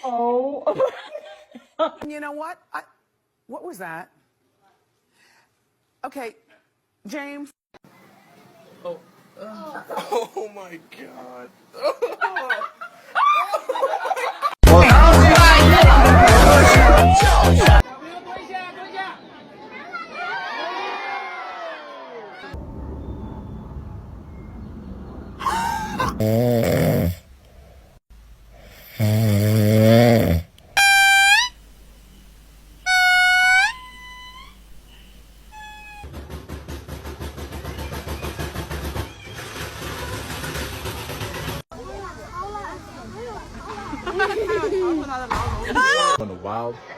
Oh. You know what? What was that? Okay, James. Oh. Oh my God. On the wild